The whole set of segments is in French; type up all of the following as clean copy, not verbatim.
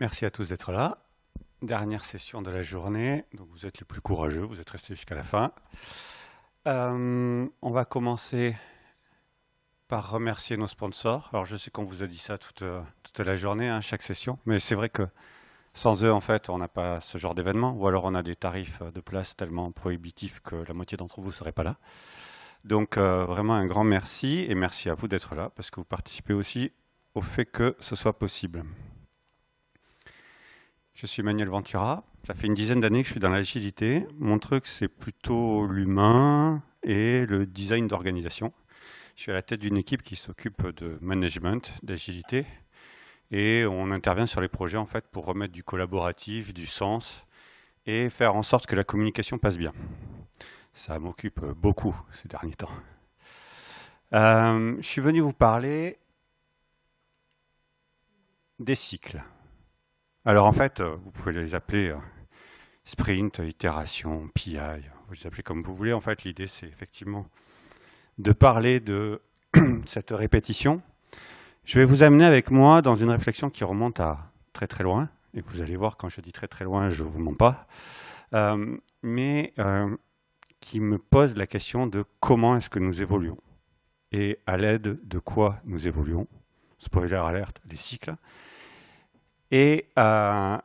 Merci à tous d'être là. Dernière session de la journée, donc vous êtes les plus courageux, vous êtes restés jusqu'à la fin. On va commencer par remercier nos sponsors. Alors je sais qu'on vous a dit ça toute la journée, hein, chaque session, mais c'est vrai que sans eux, en fait, on n'a pas ce genre d'événement, ou alors on a des tarifs de place tellement prohibitifs que la moitié d'entre vous ne seraient pas là. Donc vraiment un grand merci, et merci à vous d'être là, parce que vous participez aussi au fait que ce soit possible. Je suis Manuel Ventura, ça fait une dizaine d'années que je suis dans l'agilité. Mon truc, c'est plutôt l'humain et le design d'organisation. Je suis à la tête d'une équipe qui s'occupe de management, d'agilité, et on intervient sur les projets en fait pour remettre du collaboratif, du sens, et faire en sorte que la communication passe bien. Ça m'occupe beaucoup ces derniers temps. Je suis venu vous parler des cycles. Alors en fait, vous pouvez les appeler sprint, itération, PI, vous les appelez comme vous voulez. En fait, l'idée, c'est effectivement de parler de cette répétition. Je vais vous amener avec moi dans une réflexion qui remonte à très très loin. Et vous allez voir, quand je dis très très loin, je ne vous mens pas. Mais qui me pose la question de comment est-ce que nous évoluons. Et à l'aide de quoi nous évoluons. Spoiler alert, les cycles. Et ce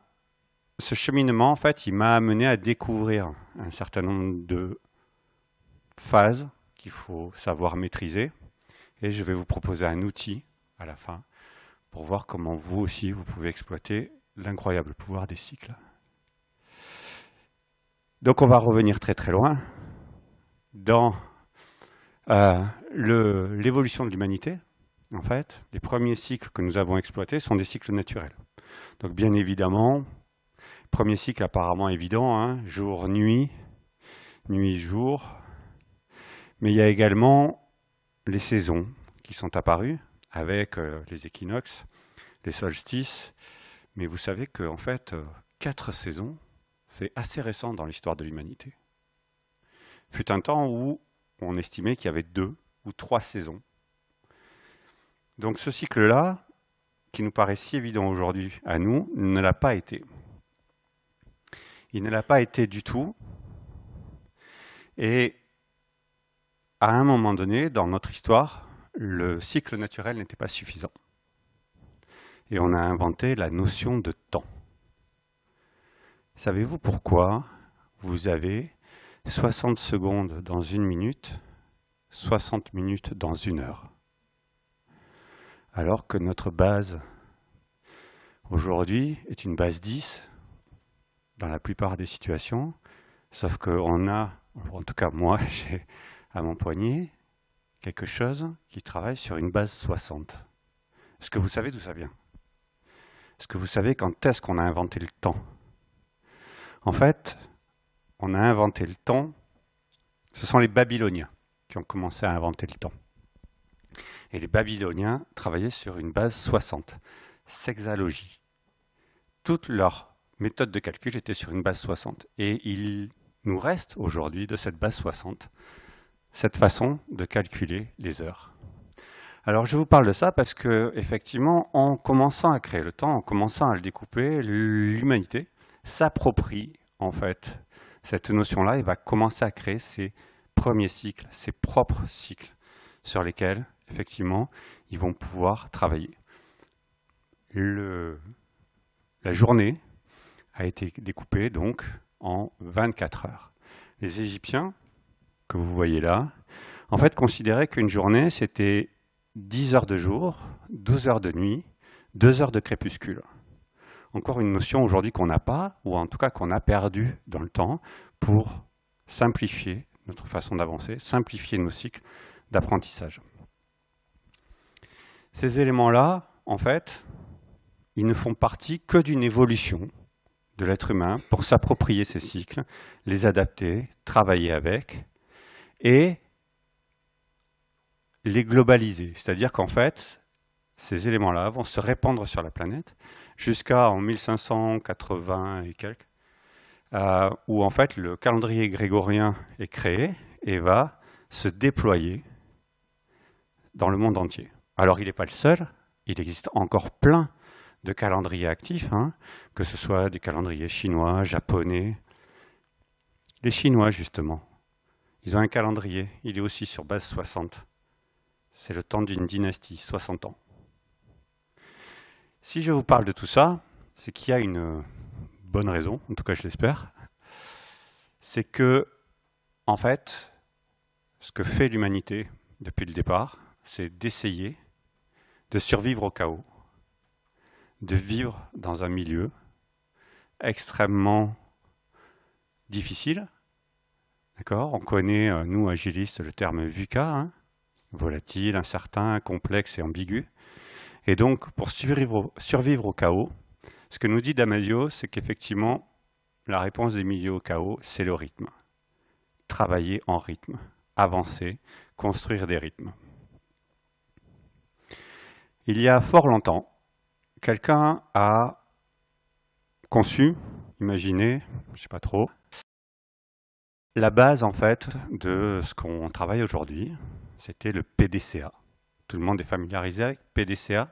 cheminement, en fait, il m'a amené à découvrir un certain nombre de phases qu'il faut savoir maîtriser. Et je vais vous proposer un outil à la fin pour voir comment vous aussi, vous pouvez exploiter l'incroyable pouvoir des cycles. Donc on va revenir très très loin dans l'évolution de l'humanité. En fait, les premiers cycles que nous avons exploités sont des cycles naturels. Donc bien évidemment, premier cycle apparemment évident, hein, jour-nuit, nuit-jour. Mais il y a également les saisons qui sont apparues avec les équinoxes, les solstices. Mais vous savez qu'en fait, 4 saisons, c'est assez récent dans l'histoire de l'humanité. Fut un temps où on estimait qu'il y avait 2 ou 3 saisons. Donc ce cycle-là, qui nous paraît si évident aujourd'hui à nous, ne l'a pas été. Il ne l'a pas été du tout. Et à un moment donné, dans notre histoire, le cycle naturel n'était pas suffisant. Et on a inventé la notion de temps. Savez-vous pourquoi vous avez 60 secondes dans une minute, 60 minutes dans une heure? Alors que notre base aujourd'hui est une base 10 dans la plupart des situations, sauf qu'on a, en tout cas moi, j'ai à mon poignet quelque chose qui travaille sur une base 60. Est-ce que vous savez d'où ça vient? Est-ce que vous savez quand est-ce qu'on a inventé le temps? En fait, on a inventé le temps, ce sont les Babyloniens qui ont commencé à inventer le temps. Et les Babyloniens travaillaient sur une base 60, sexalogie. Toute leur méthode de calcul était sur une base 60. Et il nous reste aujourd'hui de cette base 60 cette façon de calculer les heures. Alors je vous parle de ça parce que effectivement, en commençant à créer le temps, en commençant à le découper, l'humanité s'approprie en fait cette notion-là et va commencer à créer ses premiers cycles, ses propres cycles sur lesquels effectivement ils vont pouvoir travailler. La journée a été découpée donc en 24 heures. Les Égyptiens, que vous voyez là, en fait considéraient qu'une journée c'était 10 heures de jour, 12 heures de nuit, 2 heures de crépuscule. Encore une notion aujourd'hui qu'on n'a pas, ou en tout cas qu'on a perdu dans le temps, pour simplifier notre façon d'avancer, simplifier nos cycles d'apprentissage. Ces éléments-là, en fait, ils ne font partie que d'une évolution de l'être humain pour s'approprier ces cycles, les adapter, travailler avec, et les globaliser. C'est-à-dire qu'en fait, ces éléments-là vont se répandre sur la planète jusqu'en 1580 et quelques, où en fait le calendrier grégorien est créé et va se déployer dans le monde entier. Alors il n'est pas le seul, il existe encore plein de calendriers actifs, hein, que ce soit des calendriers chinois, japonais. Les Chinois, justement, ils ont un calendrier, il est aussi sur base 60. C'est le temps d'une dynastie, 60 ans. Si je vous parle de tout ça, c'est qu'il y a une bonne raison, en tout cas je l'espère, c'est que, en fait, ce que fait l'humanité depuis le départ, c'est d'essayer de survivre au chaos, de vivre dans un milieu extrêmement difficile. D'accord ? On connaît, nous, agilistes, le terme VUCA, hein, volatile, incertain, complexe et ambigu. Et donc, pour survivre au chaos, ce que nous dit Damasio, c'est qu'effectivement, la réponse des milieux au chaos, c'est le rythme. Travailler en rythme, avancer, construire des rythmes. Il y a fort longtemps, quelqu'un a conçu, imaginé, je ne sais pas trop, la base en fait de ce qu'on travaille aujourd'hui, c'était le PDCA. Tout le monde est familiarisé avec PDCA.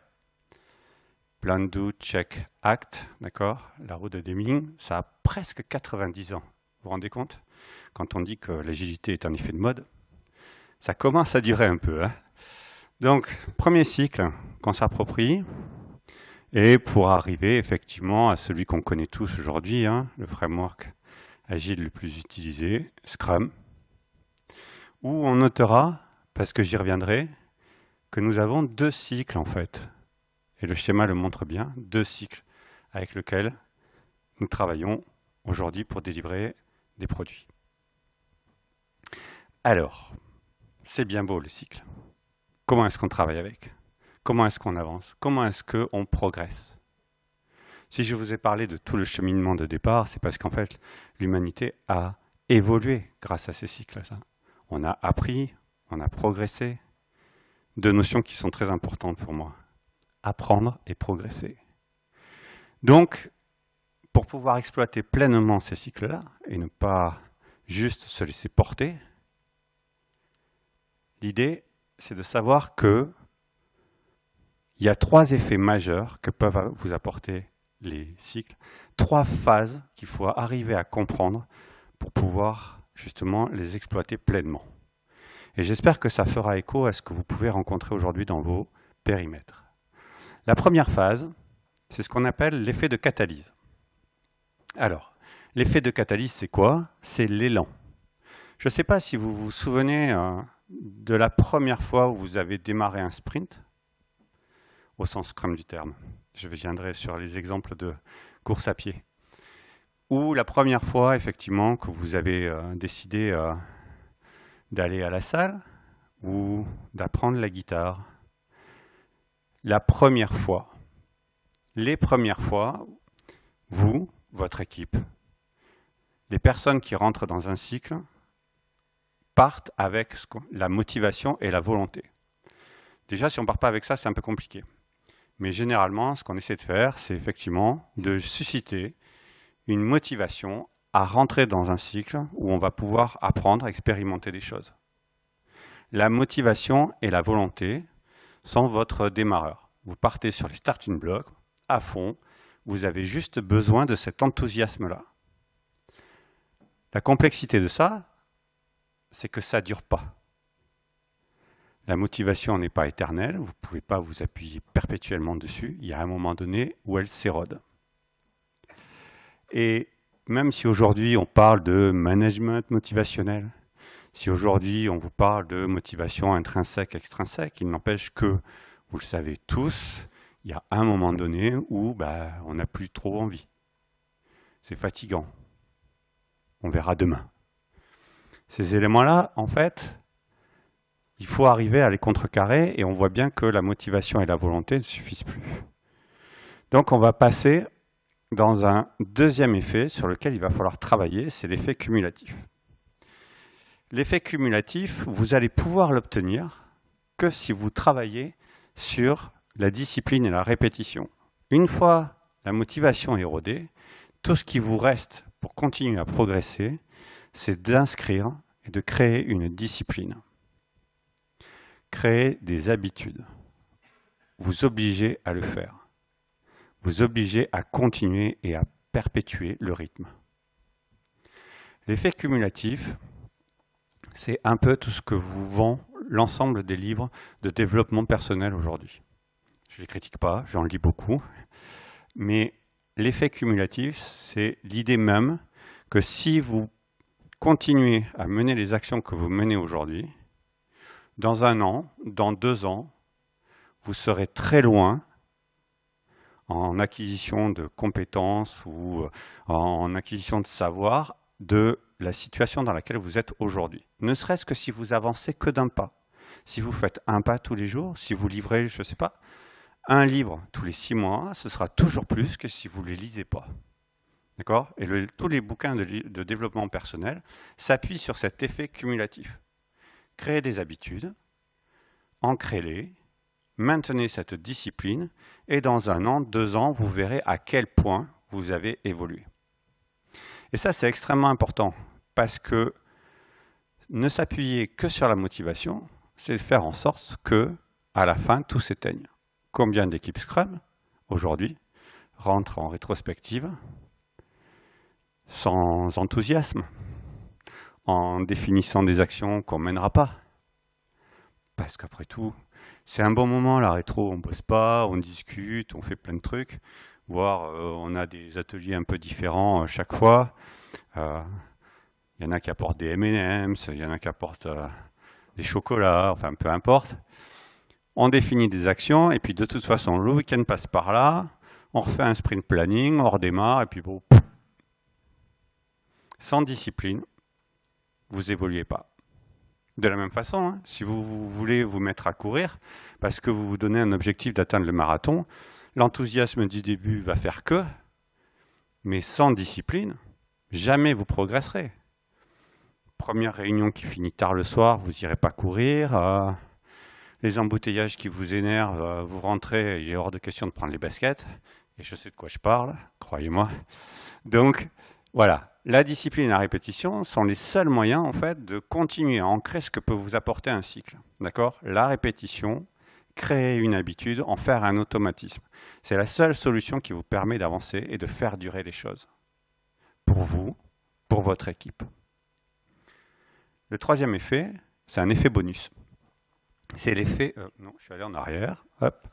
Plan, Do, Check, Act, d'accord? La route de Deming, ça a presque 90 ans. Vous vous rendez compte? Quand on dit que l'agilité est un effet de mode, ça commence à durer un peu. Hein. Donc, premier cycle qu'on s'approprie, et pour arriver effectivement à celui qu'on connaît tous aujourd'hui, hein, le framework agile le plus utilisé, Scrum, où on notera, parce que j'y reviendrai, que nous avons 2 cycles en fait. Et le schéma le montre bien, 2 cycles avec lesquels nous travaillons aujourd'hui pour délivrer des produits. Alors, c'est bien beau le cycle. Comment est-ce qu'on travaille avec? Comment est-ce qu'on avance? Comment est-ce qu'on progresse? Si je vous ai parlé de tout le cheminement de départ, c'est parce qu'en fait, l'humanité a évolué grâce à ces cycles-là. On a appris, on a progressé. 2 notions qui sont très importantes pour moi. Apprendre et progresser. Donc, pour pouvoir exploiter pleinement ces cycles-là et ne pas juste se laisser porter, l'idée, c'est de savoir que il y a 3 effets majeurs que peuvent vous apporter les cycles, 3 phases qu'il faut arriver à comprendre pour pouvoir justement les exploiter pleinement. Et j'espère que ça fera écho à ce que vous pouvez rencontrer aujourd'hui dans vos périmètres. La première phase, c'est ce qu'on appelle l'effet de catalyse. Alors, l'effet de catalyse, c'est quoi? C'est l'élan. Je ne sais pas si vous vous souvenez de la première fois où vous avez démarré un sprint, au sens Scrum du terme. Je viendrai sur les exemples de course à pied. Ou la première fois, effectivement, que vous avez décidé d'aller à la salle ou d'apprendre la guitare. La première fois, les premières fois, vous, votre équipe, les personnes qui rentrent dans un cycle partent avec la motivation et la volonté. Déjà, si on ne part pas avec ça, c'est un peu compliqué. Mais généralement, ce qu'on essaie de faire, c'est effectivement de susciter une motivation à rentrer dans un cycle où on va pouvoir apprendre, expérimenter des choses. La motivation et la volonté sont votre démarreur. Vous partez sur les starting blocks à fond, vous avez juste besoin de cet enthousiasme-là. La complexité de ça, c'est que ça ne dure pas. La motivation n'est pas éternelle, vous ne pouvez pas vous appuyer perpétuellement dessus, il y a un moment donné où elle s'érode. Et même si aujourd'hui on parle de management motivationnel, si aujourd'hui on vous parle de motivation intrinsèque, extrinsèque, il n'empêche que, vous le savez tous, il y a un moment donné où on n'a plus trop envie. C'est fatigant. On verra demain. Ces éléments-là, en fait, il faut arriver à les contrecarrer et on voit bien que la motivation et la volonté ne suffisent plus. Donc on va passer dans un deuxième effet sur lequel il va falloir travailler, c'est l'effet cumulatif. L'effet cumulatif, vous allez pouvoir l'obtenir que si vous travaillez sur la discipline et la répétition. Une fois la motivation érodée, tout ce qui vous reste pour continuer à progresser, c'est d'inscrire et de créer une discipline. Créer des habitudes. Vous obligez à le faire. vous obligez à continuer et à perpétuer le rythme. L'effet cumulatif, c'est un peu tout ce que vous vend l'ensemble des livres de développement personnel aujourd'hui. Je ne les critique pas, j'en lis beaucoup, mais l'effet cumulatif, c'est l'idée même que si vous continuez à mener les actions que vous menez aujourd'hui, dans 1 an, dans 2 ans, vous serez très loin en acquisition de compétences ou en acquisition de savoir de la situation dans laquelle vous êtes aujourd'hui. Ne serait-ce que si vous avancez que d'un pas. Si vous faites un pas tous les jours, si vous livrez, je ne sais pas, un livre tous les 6 mois, ce sera toujours plus que si vous ne les lisez pas. D'accord? Et tous les bouquins de développement personnel s'appuient sur cet effet cumulatif. Créez des habitudes, ancrez-les, maintenez cette discipline et dans 1 an, 2 ans, vous verrez à quel point vous avez évolué. Et ça, c'est extrêmement important parce que ne s'appuyer que sur la motivation, c'est faire en sorte que, à la fin, tout s'éteigne. Combien d'équipes Scrum, aujourd'hui, rentrent en rétrospective sans enthousiasme, en définissant des actions qu'on ne mènera pas? Parce qu'après tout, c'est un bon moment, la rétro, on ne bosse pas, on discute, on fait plein de trucs, voire on a des ateliers un peu différents chaque fois. Il y en a qui apportent des M&M's, il y en a qui apportent des chocolats, enfin peu importe. On définit des actions et puis de toute façon, le week-end passe par là, on refait un sprint planning, on redémarre et puis bon, sans discipline, vous n'évoluez pas. De la même façon, hein, si vous voulez vous mettre à courir, parce que vous vous donnez un objectif d'atteindre le marathon, l'enthousiasme du début va faire que, mais sans discipline, jamais vous progresserez. Première réunion qui finit tard le soir, vous n'irez pas courir. Les embouteillages qui vous énervent, vous rentrez, il est hors de question de prendre les baskets. Et je sais de quoi je parle, croyez-moi. Donc, voilà. La discipline et la répétition sont les seuls moyens, en fait, de continuer à ancrer ce que peut vous apporter un cycle. D'accord? La répétition, créer une habitude, en faire un automatisme. C'est la seule solution qui vous permet d'avancer et de faire durer les choses. Pour vous, pour votre équipe. Le troisième effet, c'est un effet bonus. C'est l'effet... non, je suis allé en arrière. Hop.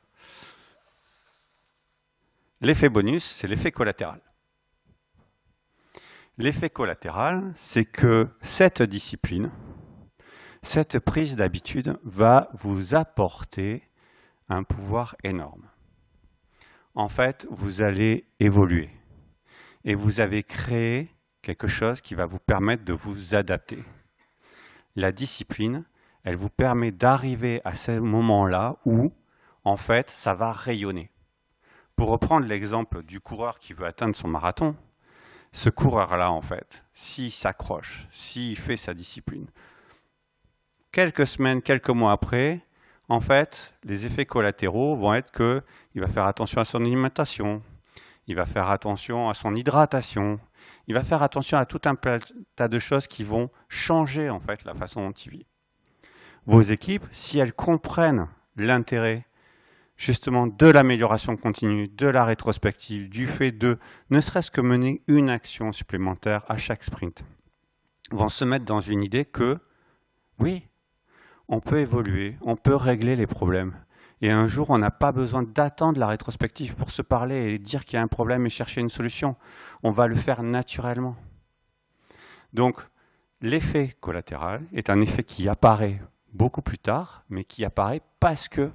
L'effet bonus, c'est l'effet collatéral. L'effet collatéral, c'est que cette discipline, cette prise d'habitude va vous apporter un pouvoir énorme. En fait, vous allez évoluer et vous avez créé quelque chose qui va vous permettre de vous adapter. La discipline, elle vous permet d'arriver à ce moment-là où, en fait, ça va rayonner. Pour reprendre l'exemple du coureur qui veut atteindre son marathon, ce coureur-là, en fait, s'il s'accroche, s'il fait sa discipline, quelques semaines, quelques mois après, en fait, les effets collatéraux vont être qu'il va faire attention à son alimentation, il va faire attention à son hydratation, il va faire attention à tout un tas de choses qui vont changer, en fait, la façon dont il vit. Vos équipes, si elles comprennent l'intérêt justement de l'amélioration continue, de la rétrospective, du fait de ne serait-ce que mener une action supplémentaire à chaque sprint, vont se mettre dans une idée que, oui, on peut évoluer, on peut régler les problèmes. Et un jour, on n'a pas besoin d'attendre la rétrospective pour se parler et dire qu'il y a un problème et chercher une solution. On va le faire naturellement. Donc, l'effet collatéral est un effet qui apparaît beaucoup plus tard, mais qui apparaît parce que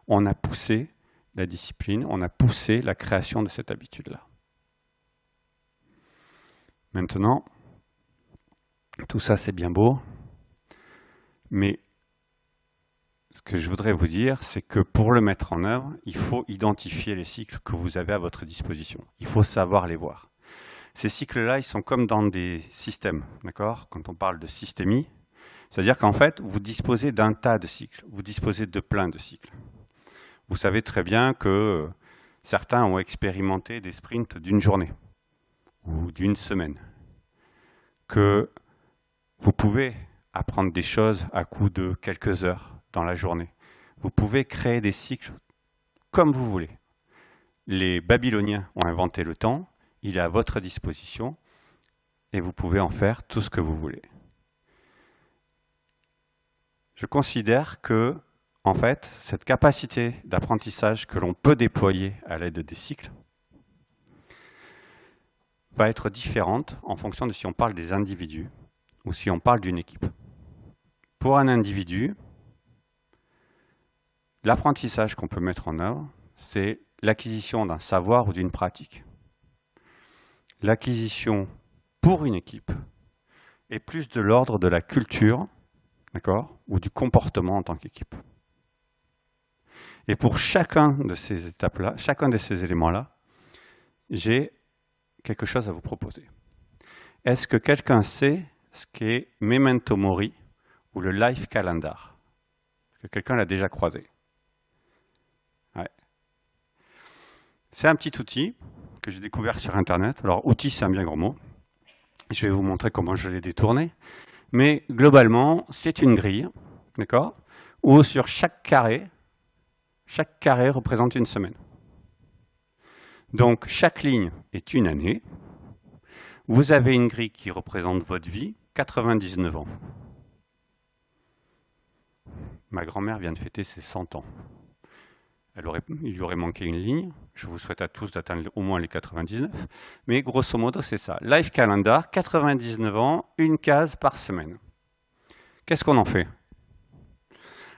on a poussé la discipline, on a poussé la création de cette habitude-là. Maintenant, tout ça c'est bien beau, mais ce que je voudrais vous dire, c'est que pour le mettre en œuvre, il faut identifier les cycles que vous avez à votre disposition. Il faut savoir les voir. Ces cycles-là, ils sont comme dans des systèmes, d'accord? Quand on parle de systémie, c'est-à-dire qu'en fait, vous disposez d'un tas de cycles, vous disposez de plein de cycles. Vous savez très bien que certains ont expérimenté des sprints d'une journée ou d'une semaine, que vous pouvez apprendre des choses à coup de quelques heures dans la journée. Vous pouvez créer des cycles comme vous voulez. les Babyloniens ont inventé le temps, il est à votre disposition et vous pouvez en faire tout ce que vous voulez. Je considère que, en fait, cette capacité d'apprentissage que l'on peut déployer à l'aide des cycles va être différente en fonction de si on parle des individus ou si on parle d'une équipe. Pour un individu, l'apprentissage qu'on peut mettre en œuvre, c'est l'acquisition d'un savoir ou d'une pratique. L'acquisition pour une équipe est plus de l'ordre de la culture, d'accord, ou du comportement en tant qu'équipe. Et pour chacun de ces étapes-là, chacun de ces éléments-là, j'ai quelque chose à vous proposer. Est-ce que quelqu'un sait ce qu'est Memento Mori ou le Life Calendar? Est-ce que quelqu'un l'a déjà croisé? Ouais. C'est un petit outil que j'ai découvert sur Internet. Alors, outil, c'est un bien grand mot. Je vais vous montrer comment je l'ai détourné. Mais globalement, c'est une grille, d'accord, où sur chaque carré représente une semaine. Donc, chaque ligne est une année. Vous avez une grille qui représente votre vie, 99 ans. Ma grand-mère vient de fêter ses 100 ans. Il lui aurait manqué une ligne. Je vous souhaite à tous d'atteindre au moins les 99. Mais grosso modo, c'est ça. Life Calendar, 99 ans, une case par semaine. Qu'est-ce qu'on en fait?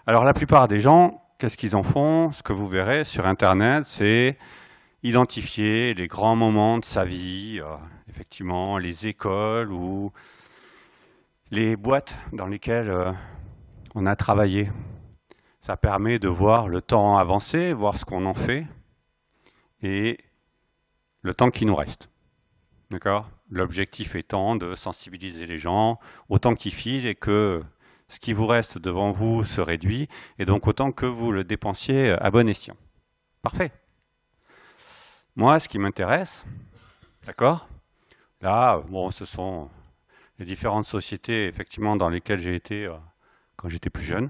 Alors, la plupart des gens, qu'est-ce qu'ils en font? Ce que vous verrez sur Internet, c'est identifier les grands moments de sa vie, effectivement, les écoles ou les boîtes dans lesquelles on a travaillé. Ça permet de voir le temps avancer, voir ce qu'on en fait et le temps qui nous reste. D'accord? L'objectif étant de sensibiliser les gens au temps qui file et que ce qui vous reste devant vous se réduit et donc autant que vous le dépensiez à bon escient. Parfait. Moi, ce qui m'intéresse, d'accord? Là, bon, ce sont les différentes sociétés effectivement dans lesquelles j'ai été quand j'étais plus jeune,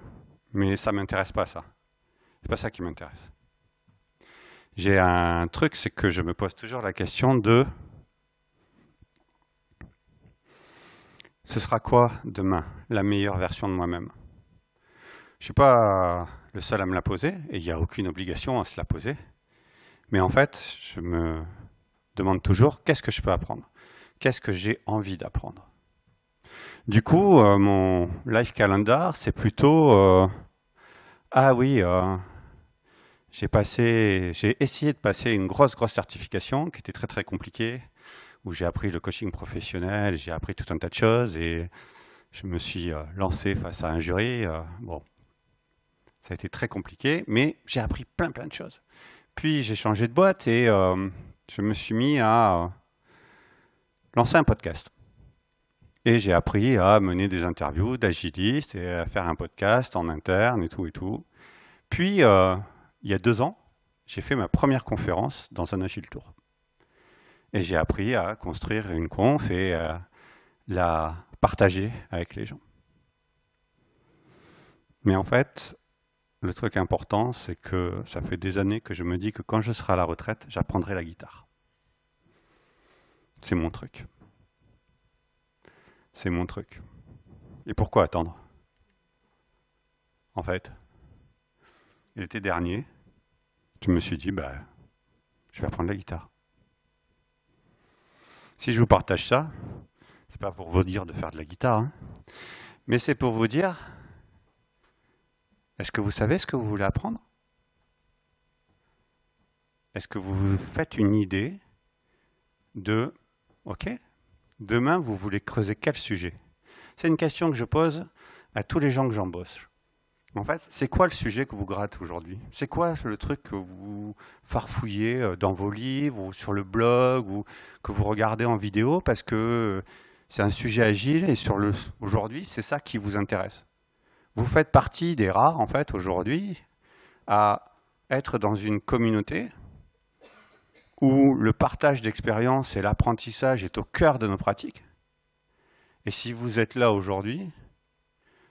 mais ça m'intéresse pas ça. C'est pas ça qui m'intéresse. J'ai un truc, c'est que je me pose toujours la question de ce sera quoi demain, la meilleure version de moi-même? Je suis pas le seul à me la poser et il n'y a aucune obligation à se la poser. Mais en fait, je me demande toujours qu'est-ce que je peux apprendre? Qu'est-ce que j'ai envie d'apprendre? Du coup, mon Life Calendar, c'est plutôt ah oui, j'ai essayé de passer une grosse certification qui était très compliquée, où j'ai appris le coaching professionnel, j'ai appris tout un tas de choses et je me suis lancé face à un jury. Bon, ça a été très compliqué, mais j'ai appris plein de choses. Puis j'ai changé de boîte et je me suis mis à lancer un podcast. Et j'ai appris à mener des interviews d'agilistes et à faire un podcast en interne et tout. Puis, il y a 2 ans, j'ai fait ma première conférence dans un Agile Tour. Et j'ai appris à construire une conf et à la partager avec les gens. Mais en fait, le truc important, c'est que ça fait des années que je me dis que quand je serai à la retraite, j'apprendrai la guitare. C'est mon truc. C'est mon truc. Et pourquoi attendre? En fait, l'été dernier, je me suis dit, je vais apprendre la guitare. Si je vous partage ça, c'est pas pour vous dire de faire de la guitare, hein, mais c'est pour vous dire, est-ce que vous savez ce que vous voulez apprendre? Est-ce que vous vous faites une idée de, ok, demain vous voulez creuser quel sujet? C'est une question que je pose à tous les gens que j'embauche. En fait, c'est quoi le sujet que vous grattez aujourd'hui? C'est quoi le truc que vous farfouillez dans vos livres ou sur le blog ou que vous regardez en vidéo parce que c'est un sujet agile et aujourd'hui, c'est ça qui vous intéresse? Vous faites partie des rares, en fait, aujourd'hui, à être dans une communauté où le partage d'expérience et l'apprentissage est au cœur de nos pratiques. Et si vous êtes là aujourd'hui,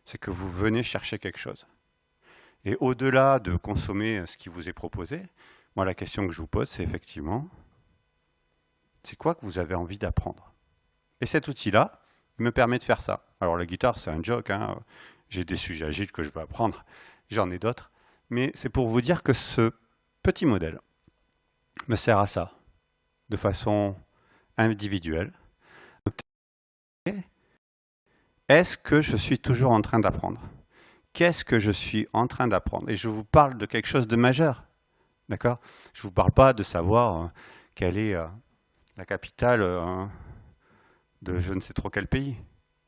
c'est que vous venez chercher quelque chose. Et au-delà de consommer ce qui vous est proposé, Moi, la question que je vous pose, c'est effectivement, c'est quoi que vous avez envie d'apprendre? Et cet outil-là me permet de faire ça. Alors la guitare, c'est un joke, hein. J'ai des sujets agiles que je veux apprendre, j'en ai d'autres. Mais c'est pour vous dire que ce petit modèle me sert à ça, de façon individuelle. Est-ce que je suis toujours en train d'apprendre? Qu'est-ce que je suis en train d'apprendre? Et je vous parle de quelque chose de majeur, d'accord? Je ne vous parle pas de savoir quelle est la capitale de je ne sais trop quel pays.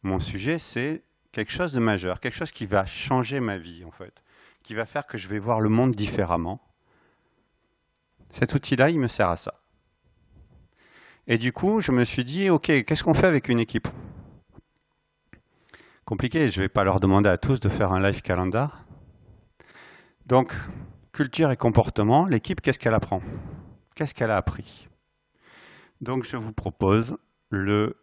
Mon sujet, c'est quelque chose de majeur, quelque chose qui va changer ma vie, en fait, qui va faire que je vais voir le monde différemment. Cet outil-là, il me sert à ça. Et du coup, je me suis dit, OK, qu'est-ce qu'on fait avec une équipe? Compliqué, je ne vais pas leur demander à tous de faire un live calendar. Donc, culture et comportement, l'équipe, qu'est-ce qu'elle apprend? Qu'est-ce qu'elle a appris? Donc, je vous propose le...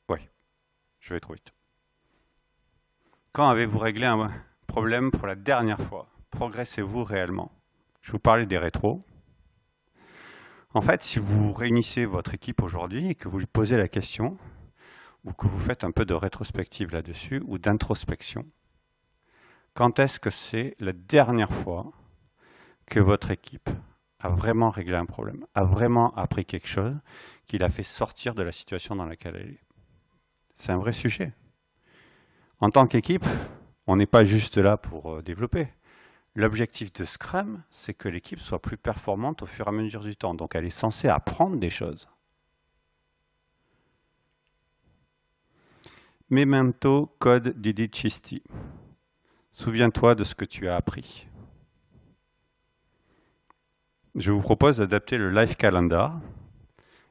Oui, je vais trop vite. Quand avez-vous réglé un problème pour la dernière fois? Progressez-vous réellement? Je vous parlais des rétros. En fait, si vous réunissez votre équipe aujourd'hui et que vous lui posez la question, ou que vous faites un peu de rétrospective là-dessus, ou d'introspection, quand est-ce que c'est la dernière fois que votre équipe a vraiment réglé un problème, a vraiment appris quelque chose qui l'a fait sortir de la situation dans laquelle elle est? C'est un vrai sujet. En tant qu'équipe, on n'est pas juste là pour développer. L'objectif de Scrum, c'est que l'équipe soit plus performante au fur et à mesure du temps. Donc elle est censée apprendre des choses. Memento code didicisti. Souviens-toi de ce que tu as appris. Je vous propose d'adapter le Life Calendar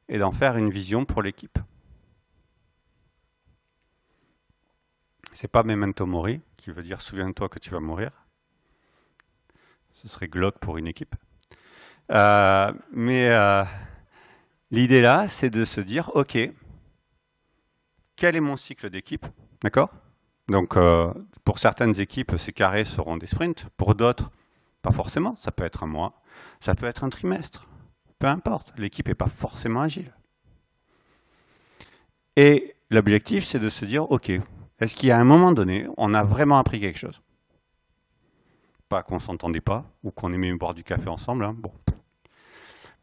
et d'en faire une vision pour l'équipe. C'est pas Memento Mori, qui veut dire souviens-toi que tu vas mourir. Ce serait glauque pour une équipe. L'idée là, c'est de se dire, OK, quel est mon cycle d'équipe? D'accord? Donc, pour certaines équipes, ces carrés seront des sprints. Pour d'autres, pas forcément. Ça peut être un mois, ça peut être un trimestre. Peu importe, l'équipe n'est pas forcément agile. Et l'objectif, c'est de se dire, OK, est-ce qu'à un moment donné, on a vraiment appris quelque chose? Pas qu'on ne s'entendait pas, ou qu'on aimait boire du café ensemble, hein, bon.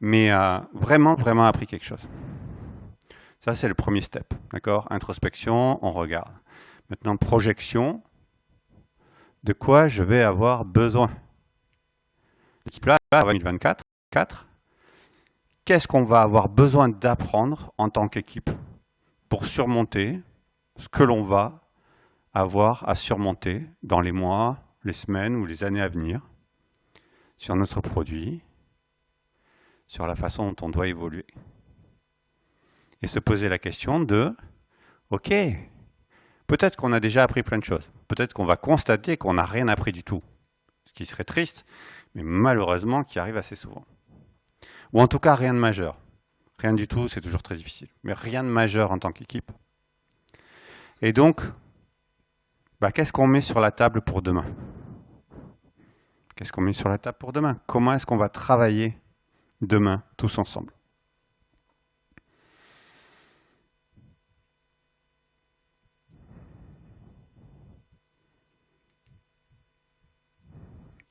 Mais vraiment, vraiment appris quelque chose. Ça, c'est le premier step, d'accord? Introspection, on regarde. Maintenant, projection, de quoi je vais avoir besoin? L'équipe là, 2024, qu'est-ce qu'on va avoir besoin d'apprendre en tant qu'équipe pour surmonter ce que l'on va avoir à surmonter dans les mois, les semaines ou les années à venir sur notre produit, sur la façon dont on doit évoluer. Et se poser la question de, OK, peut-être qu'on a déjà appris plein de choses. Peut-être qu'on va constater qu'on n'a rien appris du tout. Ce qui serait triste, mais malheureusement qui arrive assez souvent. Ou en tout cas, rien de majeur. Rien du tout, c'est toujours très difficile. Mais rien de majeur en tant qu'équipe. Et donc, qu'est-ce qu'on met sur la table pour demain? Qu'est-ce qu'on met sur la table pour demain? Comment est-ce qu'on va travailler demain, tous ensemble?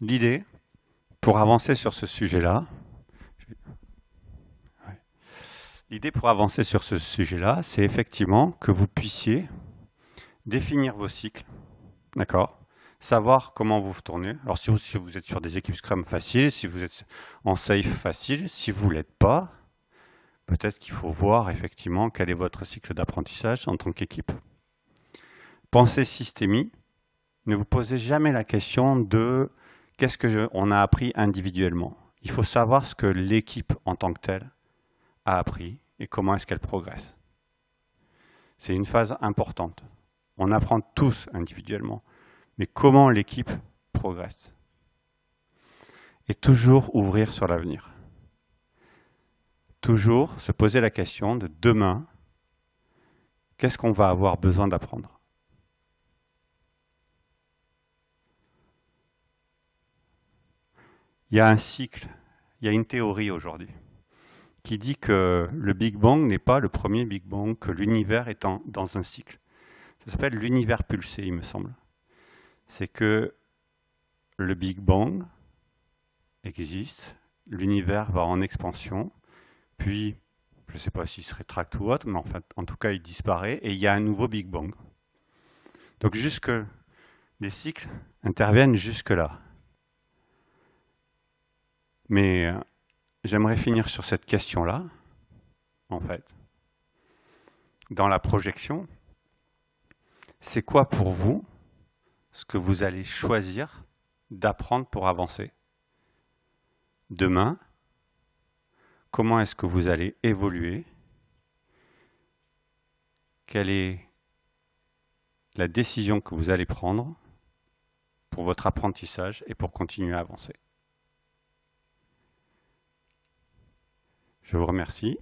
L'idée, pour avancer sur ce sujet-là, c'est effectivement que vous puissiez définir vos cycles, d'accord? Savoir comment vous tournez. Alors si vous êtes sur des équipes Scrum faciles, si vous êtes en Safe facile, si vous ne l'êtes pas, peut-être qu'il faut voir effectivement quel est votre cycle d'apprentissage en tant qu'équipe. Pensez systémie. Ne vous posez jamais la question de qu'est-ce qu'on a appris individuellement. Il faut savoir ce que l'équipe en tant que telle a appris et comment est-ce qu'elle progresse. C'est une phase importante. On apprend tous individuellement, mais comment l'équipe progresse. Et toujours ouvrir sur l'avenir. Toujours se poser la question de demain, qu'est-ce qu'on va avoir besoin d'apprendre? Il y a un cycle, il y a une théorie aujourd'hui qui dit que le Big Bang n'est pas le premier Big Bang, que l'univers est dans un cycle. Ça s'appelle l'univers pulsé, il me semble. C'est que le Big Bang existe, l'univers va en expansion, puis, je ne sais pas s'il se rétracte ou autre, mais en fait, en tout cas, il disparaît, et il y a un nouveau Big Bang. Donc, les cycles interviennent jusque-là. Mais j'aimerais finir sur cette question-là, en fait. Dans la projection, c'est quoi pour vous ce que vous allez choisir d'apprendre pour avancer? Demain, comment est-ce que vous allez évoluer? Quelle est la décision que vous allez prendre pour votre apprentissage et pour continuer à avancer? Je vous remercie.